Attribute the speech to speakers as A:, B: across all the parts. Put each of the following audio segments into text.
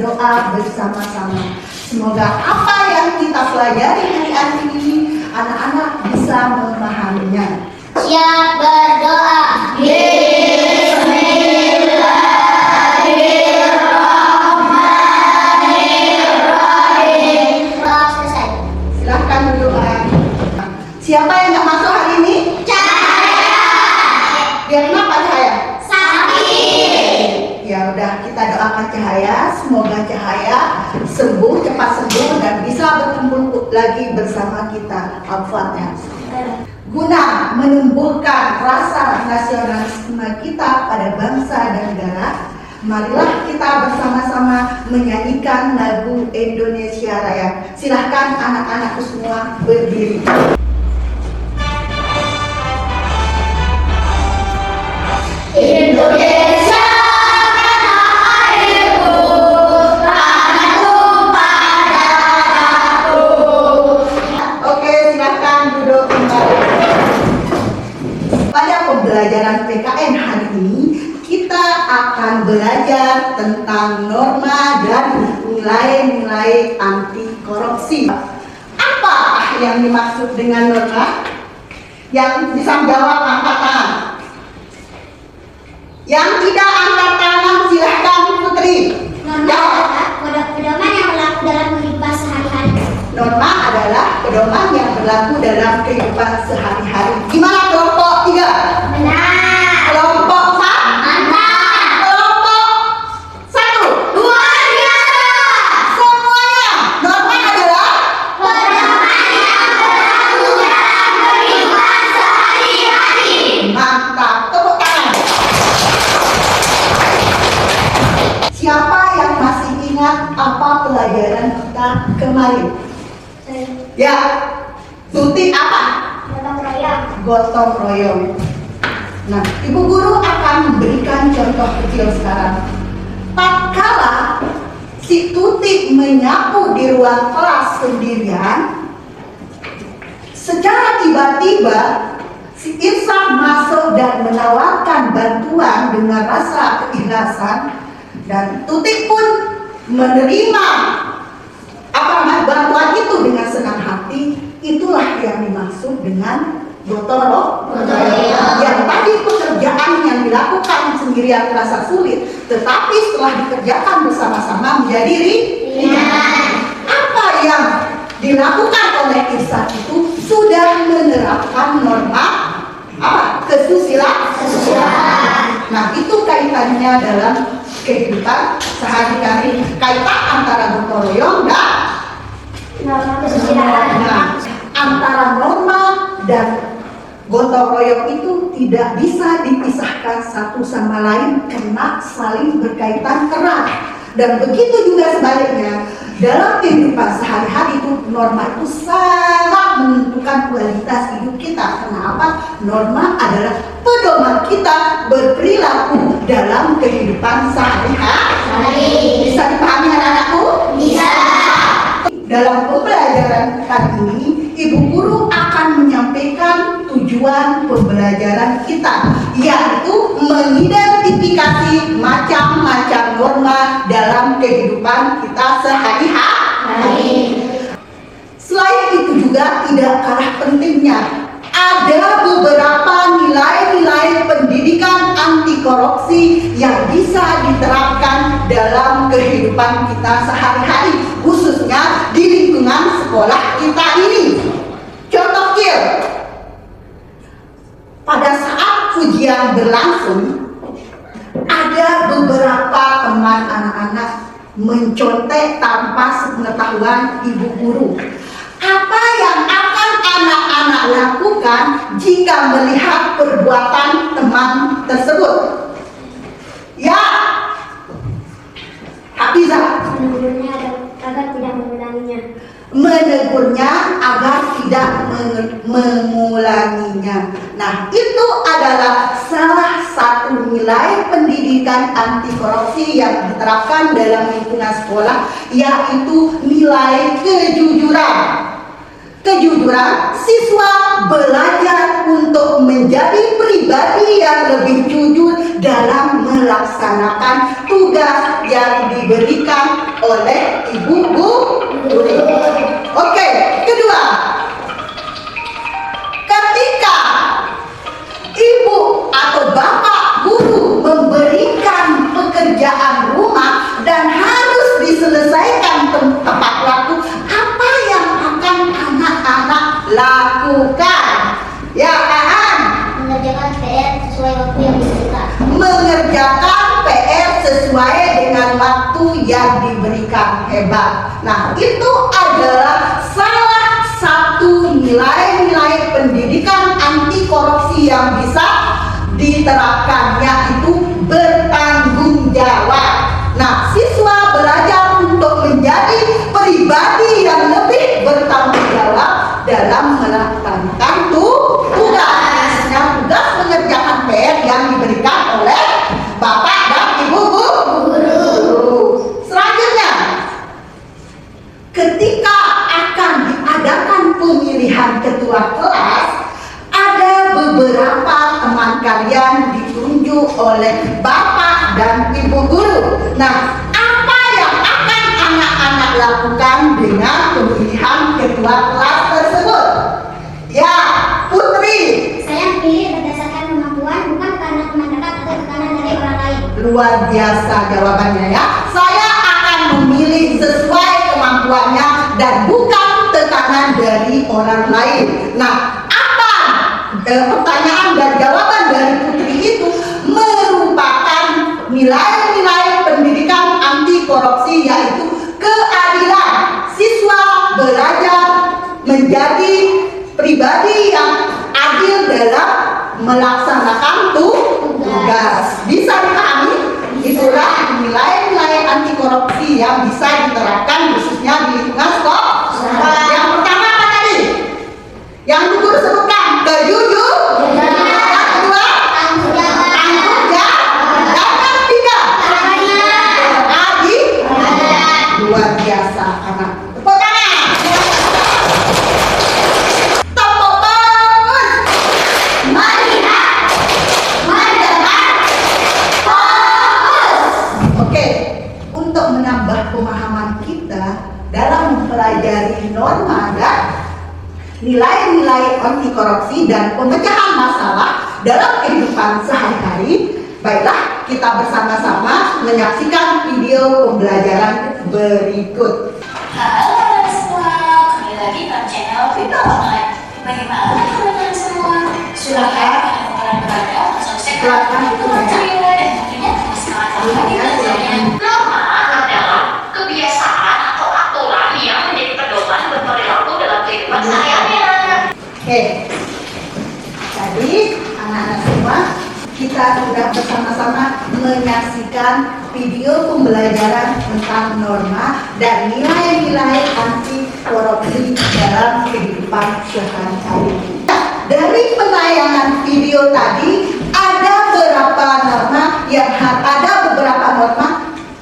A: berdoa bersama-sama. Semoga apa yang kita pelajari hari ini anak-anak bisa memahaminya.
B: Siap berdoa. Bismillahirrahmanirrahim. Selesai.
A: Silahkan berdoa. Siapa yang nggak masuk hari ini?
B: Cahaya.
A: Dia kenapa Cahaya?
B: Sakit.
A: Ya udah, kita doakan Cahaya, semoga Cahaya sembuh, cepat sembuh dan bisa berkumpul lagi bersama kita. Al-Fatihah. Guna menumbuhkan rasa nasionalisme kita pada bangsa dan negara, marilah kita bersama-sama menyanyikan lagu Indonesia Raya. Silahkan anak-anakku semua berdiri.
B: Indonesia tanah airku, tanah tumpah darahku.
A: Oke, silahkan duduk kembali. Pada pembelajaran PKN hari ini, kita akan belajar tentang norma dan nilai-nilai anti korupsi. Apa yang dimaksud dengan norma? Yang bisa menjawab angkat tangan. Yang tidak angkat tangan silahkan Putri.
B: Pedoman yang berlaku dalam kehidupan sehari-hari.
A: Norma adalah pedoman yang berlaku dalam kehidupan sehari-hari. Gimana kelompok 3?
B: Benar.
A: Kelompok 4?
B: Mantap.
A: Kelompok 1?
B: Luar biasa.
A: Semuanya. Norma adalah
B: Pedoman yang berlaku dalam kehidupan sehari-hari.
A: mantap. Tepuk tangan. Siapa yang masih ingat apa pelajaran kita kemarin? Ya, Tuti apa?
B: Gotong royong.
A: Gotong royong. Nah, Ibu Guru akan memberikan contoh kecil sekarang. Tatkala si Tuti menyapu di ruang kelas sendirian, secara tiba-tiba si Irsan masuk dan menawarkan bantuan dengan rasa keikhlasan, dan Tuti pun menerima bantuan itu dengan senang hati. Itulah yang dimaksud dengan gotong royong. Yang tadi pekerjaan yang dilakukan sendirian terasa sulit, tetapi setelah dikerjakan bersama-sama menjadi ringan. Apa yang dilakukan oleh Irsan itu sudah menerapkan norma kesusilaan. Nah, itu kaitannya dalam kehidupan sehari-hari, kaitan antara gotong royong dan
B: Norma kesusilaan.
A: Nah, antara norma dan gotong royong itu tidak bisa dipisahkan satu sama lain karena saling berkaitan erat. Dan begitu juga sebaliknya, dalam kehidupan sehari-hari itu norma itu sangat menentukan kualitas hidup kita. Kenapa? Norma adalah pedoman kita berperilaku dalam kehidupan sehari-hari. Bisa dipahami anak-anakku?
B: Bisa.
A: Dalam pembelajaran kali ini, Ibu Guru akan menyampaikan tujuan pembelajaran kita, yaitu mengidentifikasi macam-macam norma dalam kehidupan kita sehari-hari. Selain itu juga tidak kalah pentingnya, ada beberapa nilai-nilai pendidikan anti korupsi yang bisa diterapkan dalam kehidupan kita sehari-hari, khususnya di lingkungan sekolah kita ini. Contoh kecil, pada saat ujian berlangsung, ada beberapa teman anak-anak mencontek tanpa sepengetahuan ibu guru. Apa yang akan anak-anak lakukan jika melihat perbuatan teman tersebut? Ya, Hafizah.
B: Menegurnya agar tidak mengulanginya.
A: Menegurnya agar tidak mengulanginya. Nah, itu adalah salah satu nilai pendidikan anti korupsi yang diterapkan dalam lingkungan sekolah, yaitu nilai kejujuran. Kejujuran kejujuran, siswa belajar untuk menjadi pribadi yang lebih jujur dalam melaksanakan tugas yang diberikan oleh ibu guru. Oke, kedua, ketika ibu atau bapak guru memberikan pekerjaan rumah dan harus diselesaikan tepat waktu, apa yang akan anak-anak lakukan? Ya, Aan,
B: Mengerjakan PR sesuai waktu yang diberikan.
A: mengerjakan PR sesuai dengan waktu yang diberikan. Hebat. Nah, itu adalah salah satu nilai-nilai pendidikan anti korupsi yang bisa diterapkan, yaitu bertanggung jawab. Nah, siswa belajar untuk menjadi pribadi yang lebih bertanggung jawab dalam melaksanakan tugas. Nah, tugas mengerjakan PR yang diberikan oleh bapak dan ibu guru. Selanjutnya, ketika akan diadakan pemilihan ketua kelas, ada beberapa teman kalian ditunjuk oleh bapak dan ibu guru. Nah, apa yang akan anak-anak lakukan dengan pemilihan ketua kelas tersebut? Ya, Putri.
B: Saya pilih berdasarkan kemampuan, bukan karena teman dekat atau tekanan dari orang lain.
A: Luar biasa jawabannya ya. Saya akan memilih sesuai kemampuannya dan bukan tekanan dari orang lain. Nah, apa pertanyaan dan jawaban dari Putri itu merupakan nilai-nilai pendidikan anti korupsi, yaitu keadilan. Siswa belajar menjadi pribadi yang adil dalam melaksanakan tugas. Bisa dipahami? Itulah nilai-nilai anti korupsi yang bisa diterapkan khususnya di lingkungan sekolah. Yang pertama apa tadi? Yang guru sebutkan, kejujuran. Yang kedua, tanggung jawab. Dan yang ketiga, adil. Luar biasa anak. Tepuk tangan. Tepuk bagus. Melihat, mendengar, fokus. Oke, untuk menambah pemahaman kita dalam mempelajari norma dan nilai-nilai anti korupsi dan pemecahan masalah dalam kehidupan sehari-hari, baiklah kita bersama-sama menyaksikan video pembelajaran berikut.
C: Halo semua, kembali lagi ke channel Vita Online. Bagaimana teman-teman semua? Silahkan berada subscribe video dan tentunya semangat lagi belajarnya. Norma adalah kebiasaan atau aturan yang menjadi pedoman berperilaku dalam kehidupan sehari-hari.
A: Oke, jadi anak-anak semua, kita sudah bersama-sama menyaksikan video pembelajaran tentang norma dan nilai-nilai anti korupsi dalam kehidupan sehari-hari. Dari penayangan video tadi, ada beberapa norma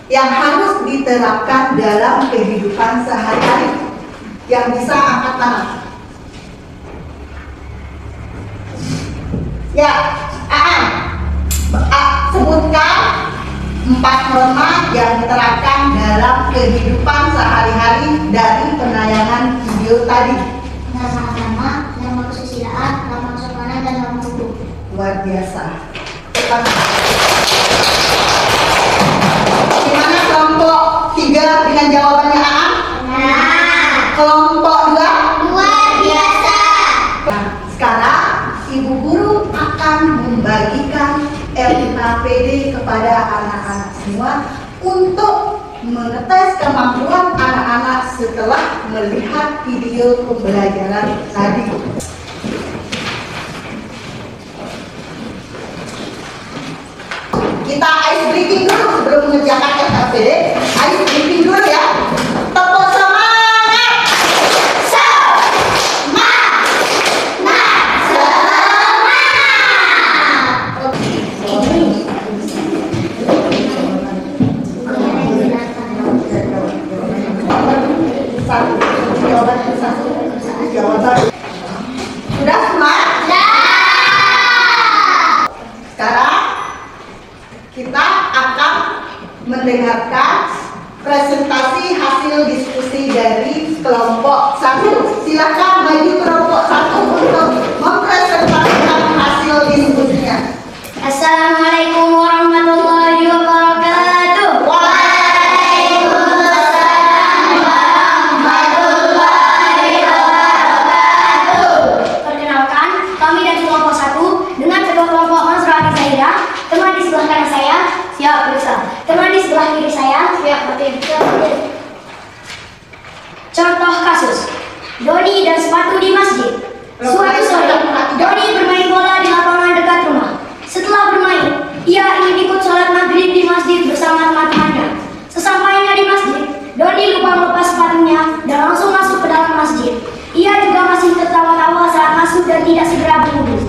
A: yang harus diterapkan dalam kehidupan sehari-hari. Yang bisa angkat tangan. Ya, sebutkan 4 norma yang diterapkan dalam kehidupan sehari-hari dari penayangan video tadi.
B: Norma agama, norma kesusilaan, norma kesopanan, dan norma hukum.
A: Luar biasa. Gimana kelompok 3 dengan jawabannya Aan?
B: Nah,
A: Kelompok 2?
B: luar biasa.
A: Nah, sekarang ibu guru akan membagikan LKPD kepada anak-anak semua untuk mengetes kemampuan anak-anak setelah melihat video pembelajaran tadi. Kita ice breaking dulu sebelum mengerjakan LKPD. Ice breaking dulu ya. Tepuk semangat. Satu jawaban satu jawaban.
D: dan sepatu di masjid. Suatu sore, Doni bermain bola di lapangan dekat rumah. Setelah bermain, ia ingin ikut sholat maghrib di masjid bersama teman-temannya. Sesampainya di masjid, Doni lupa melepas sepatunya dan langsung masuk ke dalam masjid. Ia juga masih tertawa-tawa saat masuk dan tidak segera berwudu.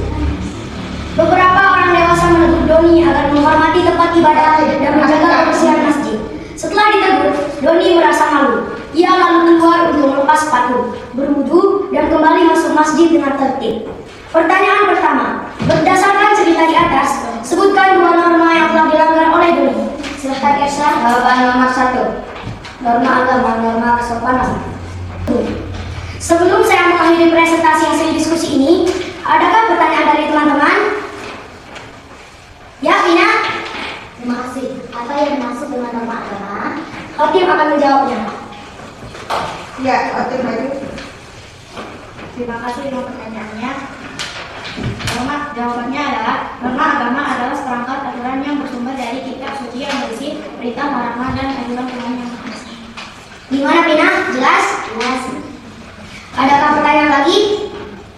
D: Beberapa orang dewasa menegur Doni agar menghormati tempat ibadah dan menjaga kebersihan masjid. Setelah ditegur, Doni merasa malu. Ia lalu keluar untuk melepas sepatu, berwudu, dan kembali masuk masjid dengan tertib. Pertanyaan pertama, berdasarkan cerita di atas, sebutkan 2 norma yang telah dilanggar oleh Doni. Silahkan Ersa. Jawaban nomor 1, norma agama, norma kesopanan. Sebelum saya mengakhiri presentasi hasil diskusi ini, adakah pertanyaan dari teman-teman? Ya, Vina?
B: Terima kasih. Apa yang dimaksud dengan norma agama?
D: Hakim akan menjawabnya.
A: Ya, oke, maju.
E: Terima kasih untuk pertanyaannya. Jawabannya adalah norma agama adalah seperangkat aturan yang bersumber dari kitab suci yang berisi perintah, larangan, dan anjuran Tuhan yang Maha Esa.
D: Gimana, Vina? Jelas?
B: Jelas.
D: Adakah pertanyaan lagi?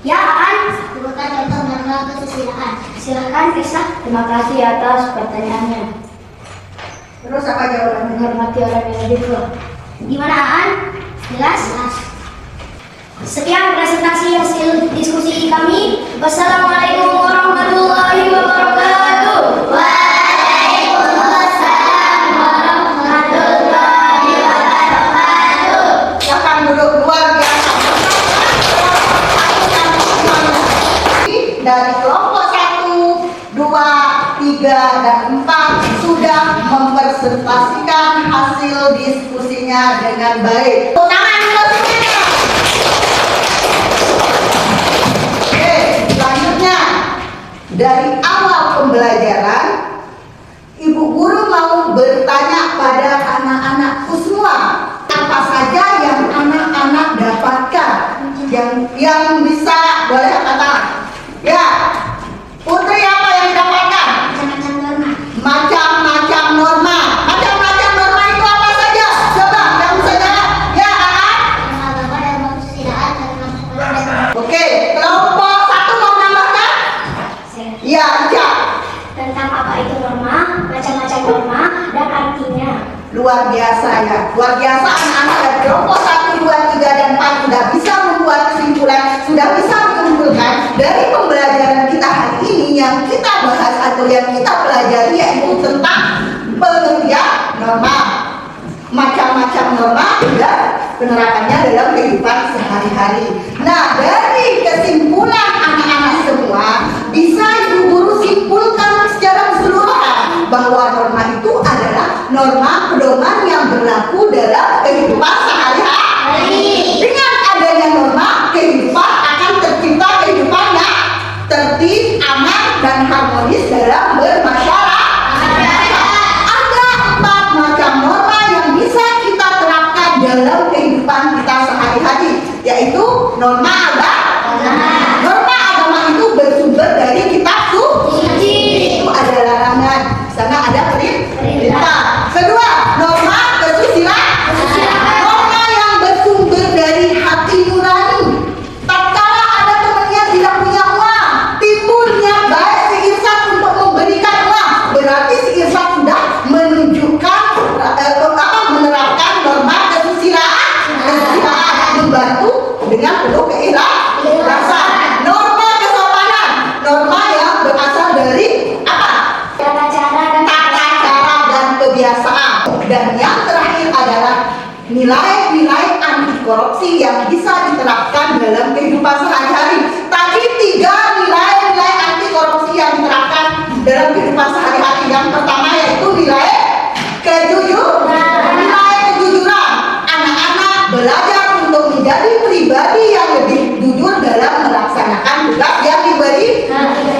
D: Ya, Aan?
B: Sebutkan contoh norma kesusilaan.
D: Silahkan, Ersa. Terima kasih atas pertanyaannya.
A: Terus apa jawabannya?
D: Menghormati orang yang lebih tua. Gimana, Aan? Jelas?
B: Jelas.
D: Sekian presentasi hasil diskusi kami. Wassalamualaikum warahmatullahi wabarakatuh.
B: Waalaikumsalam warahmatullahi wabarakatuh.
A: Silakan duduk, luar biasa. Dari kelompok 1, 2, 3, dan 4 sudah mempresentasikan hasil diskusinya dengan baik. Tepuk tangan untuk semuanya. Oke, selanjutnya dari awal pembelajaran, Ibu Guru mau bertanya pada anak-anakku semua, apa saja yang anak-anak dapatkan, yang bisa boleh kata, ya, Putri apa yang didapatkan?
B: Macam-macam norma.
A: Macam-macam norma. Macam-macam norma itu apa saja? Coba kamu saja. Ya, Aan.
B: Norma agama dan norma kesusilaan dan norma kesopanan dan
A: Oke, kelompok 1 mau menambahkan? Ya, Ica.
D: Tentang apa itu norma, macam-macam norma, dan artinya.
A: Luar biasa ya, luar biasa anak-anak dari kelompok 1, 2, 3, dan 4 sudah bisa membuat kesimpulan, sudah bisa menyimpulkan dari pembelajaran kita hari ini yang kita bahas atau yang kita pelajari yaitu tentang pengertian norma, macam-macam norma dan penerapannya dalam kehidupan sehari-hari. Nah, dari kesimpulan anak-anak semua bisa Ibu Guru simpulkan secara keseluruhan bahwa norma itu adalah norma pedoman yang berlaku dalam kehidupan sehari-hari. Dengan adanya norma, kehidupan akan tercipta kehidupan yang tertib, aman, dan harmonis dalam bermasyarakat. Ada 4 macam norma yang bisa kita terapkan dalam kehidupan kita sehari-hari, yaitu norma agama. Norma agama itu bersumber dari kitab suci. Itu ada larangan, di sana ada perintah. Kedua, norma kesusilaan. Norma yang bersumber dari hati nurani. Tatkala ada teman yang tidak punya uang, timbul niat baik si Irsyad untuk memberikan uang, berarti si Irsyad sudah menunjukkan menerapkan norma kesusilaan, membantu dengan penuh keikhlasan. Norma kesopanan, norma yang berasal dari apa?
D: Tata cara
A: Dan kebiasaan. Dan yang terakhir adalah nilai-nilai anti korupsi yang bisa diterapkan dalam kehidupan sehari-hari. Tadi 3 nilai-nilai anti korupsi yang diterapkan dalam kehidupan sehari-hari. Yang pertama yaitu nilai kejujuran. Nilai kejujuran. Anak-anak belajar untuk menjadi pribadi yang lebih jujur dalam melaksanakan tugas yang diberi.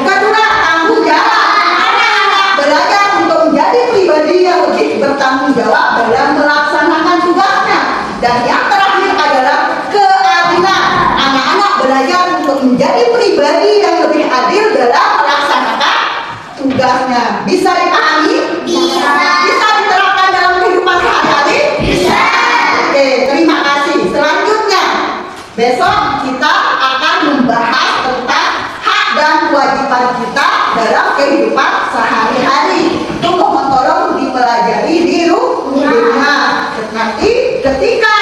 A: Kedua, tanggung jawab. Anak-anak belajar untuk menjadi pribadi yang lebih bertanggung jawab dalam melaksanakan tugasnya. Dan yang terakhir adalah keadilan. Anak-anak belajar untuk menjadi pribadi yang lebih adil dalam melaksanakan tugasnya. Bisa dipahami?
B: Bisa.
A: Bisa diterapkan dalam kehidupan sehari-hari?
B: Bisa.
A: Oke, terima kasih. Selanjutnya, besok kita kewajiban kita dalam kehidupan sehari-hari. Itu mohon tolong dipelajari di rumah. Nanti ketika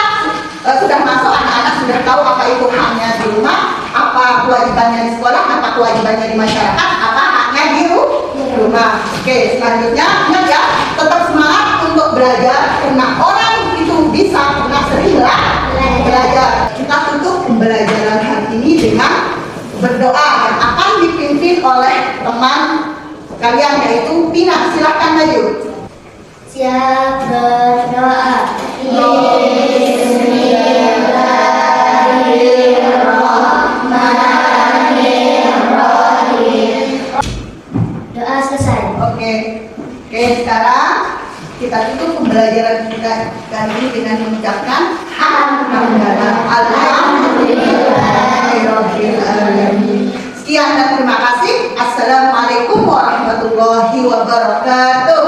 A: sudah masuk, anak-anak sudah tahu apa itu haknya di rumah, apa kewajibannya di sekolah, apa kewajibannya di masyarakat, apa haknya di rumah. Oke, selanjutnya ingat ya, tetap semangat untuk belajar karena orang itu bisa karena sering belajar. Kita tutup pembelajaran hari ini dengan berdoa yang akan dipimpin oleh teman kalian yaitu Tina. Silakan maju.
B: Siap berdoa.
D: Doa selesai.
A: Oke, sekarang kita tutup pembelajaran kita kali ini dengan mengucapkan Alhamdulillahirobbilalamin. Sekian dan terima kasih. Assalamualaikum warahmatullahi wabarakatuh.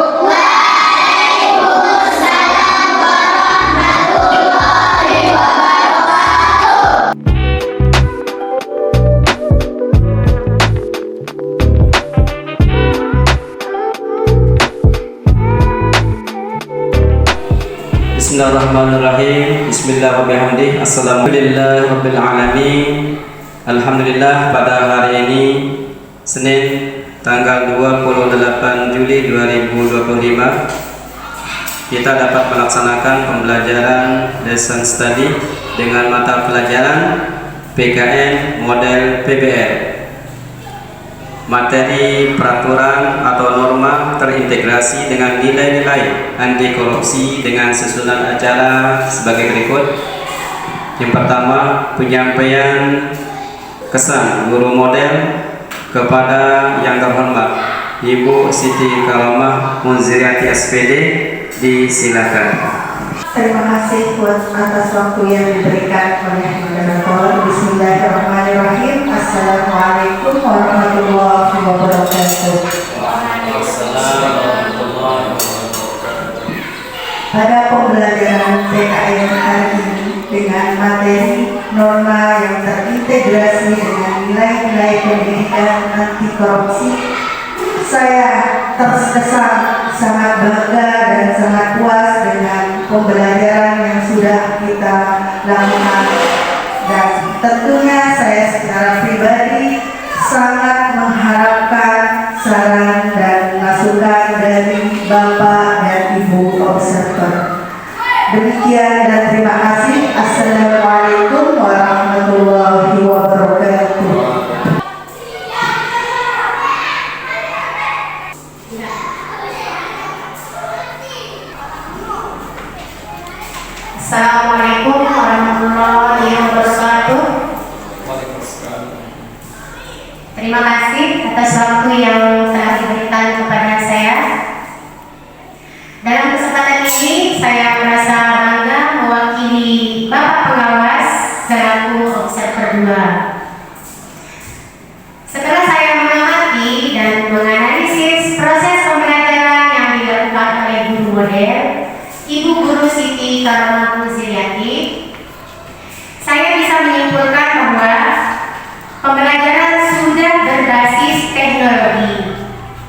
F: Bismillahirrahmanirrahim. Bismillahirrahmanirrahim. Assalamualaikum. Alhamdulillah, pada hari ini Senin tanggal 28 Juli 2025 kita dapat melaksanakan pembelajaran lesson study dengan mata pelajaran PKN model PBR. Materi peraturan atau norma terintegrasi dengan nilai-nilai anti korupsi dengan susunan acara sebagai berikut. Yang pertama, penyampaian kesan guru model kepada yang terhormat Ibu Siti Karamah Munziriati SPD, disilakan.
A: Terima kasih buat atas waktu yang diberikan oleh moderator. Bismillahirrahmanirrahim. Assalamualaikum warahmatullahi wabarakatuh. Pada pembelajaran PKN hari ini dengan materi norma yang terintegrasi dengan nilai-nilai pendidikan anti korupsi, saya terkesan sangat bangga dan sangat puas dengan pembelajaran yang sudah kita lakukan, dan tentunya saya secara pribadi sangat mengharapkan saran dan masukan dari Bapak dan Ibu observer. Demikian dan terima kasih. Assalamualaikum warahmatullahi wabarakatuh.
E: Assalamualaikum warahmatullahi wabarakatuh. Terima kasih atas waktu yang telah diberikan kepada saya. Dalam kesempatan ini saya merasa bangga mewakili Bapak Pengawas selaku observer 2. Setelah saya mengamati dan menganalisis proses pembelajaran yang dilakukan oleh guru model Ibu Guru Siti Karamah Munziriati, saya bisa menyimpulkan bahwa pembelajaran sudah berbasis teknologi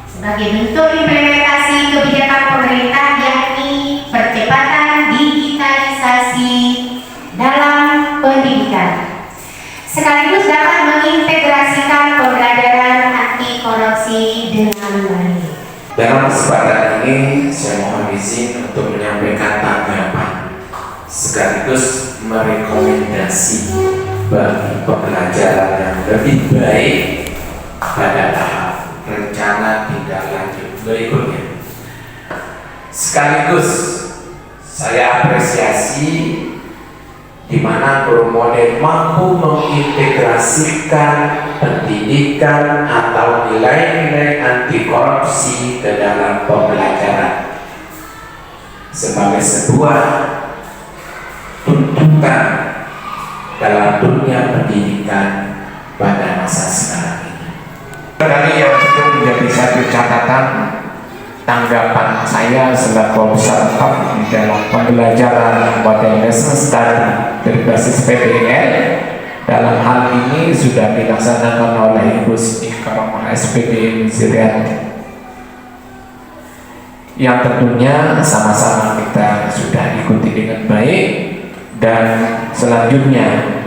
E: sebagai bentuk implementasi kebijakan pemerintah, yakni percepatan digitalisasi dalam pendidikan, sekaligus dapat mengintegrasikan pembelajaran anti korupsi dengan baik.
G: Dalam kesempatan ini saya mohon izin untuk menyampaikan tanggapan sekaligus merekomendasi bagi pembelajaran yang lebih baik pada tahap rencana tindak lanjut berikutnya. Sekaligus saya apresiasi di mana guru model mampu mengintegrasikan pendidikan atau nilai-nilai anti korupsi ke dalam pembelajaran sebagai sebuah tuntutan dalam dunia pendidikan pada masa sekarang ini. Kali yang itu menjadi satu catatan tanggapan saya selaku observer di dalam pembelajaran model lesson study berbasis PBL Dalam hal ini sudah dilaksanakan oleh Ibu Siti Karomah SPD Ziriat, yang tentunya sama-sama kita sudah ikuti dengan baik. Dan selanjutnya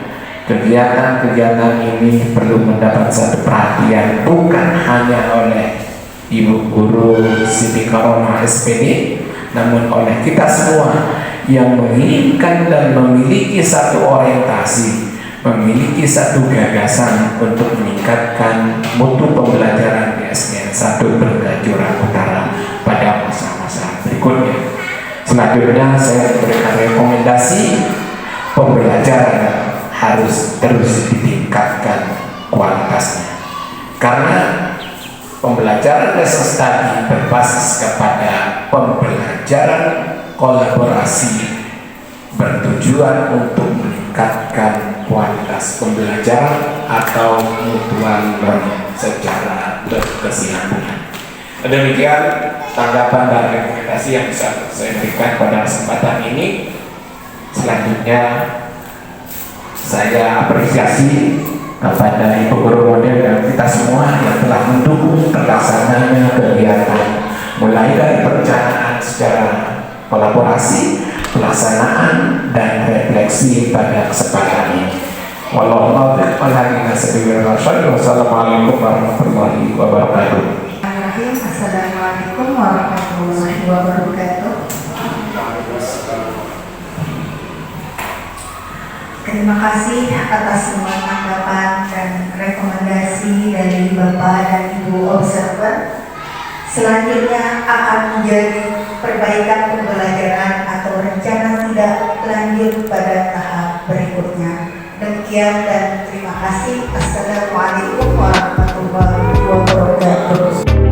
G: kegiatan-kegiatan ini perlu mendapat satu perhatian bukan hanya oleh Ibu Guru Siti Karomah SPD, namun oleh kita semua yang menginginkan dan memiliki satu orientasi, memiliki satu gagasan untuk meningkatkan mutu pembelajaran di SDN 1 Bergajura Utara pada masa-masa berikutnya. Selanjutnya saya memberikan rekomendasi pembelajaran harus terus ditingkatkan kualitasnya, karena pembelajaran lesson study berbasis kepada pembelajaran kolaborasi bertujuan untuk meningkatkan kualitas pembelajaran atau mutual learning secara berkesinambungan. Demikian tanggapan dan rekomendasi yang bisa saya berikan pada kesempatan ini. Selanjutnya saya apresiasi kepada Ibu Guru Model dan kita semua yang telah mendukung terlaksananya kegiatan, mulai dari perencanaan secara kolaborasi, pelaksanaan dan refleksi pada kesempatan ini. Wassalamualaikum warahmatullahi wabarakatuh.
A: Assalamualaikum warahmatullahi wabarakatuh. Terima kasih atas semua tanggapan dan rekomendasi dari Bapak dan Ibu observer. Selanjutnya akan menjadi perbaikan pembelajaran atau rencana tindak lanjut pada tahap berikutnya. Demikian dan terima kasih. Assalamualaikum warahmatullahi wabarakatuh.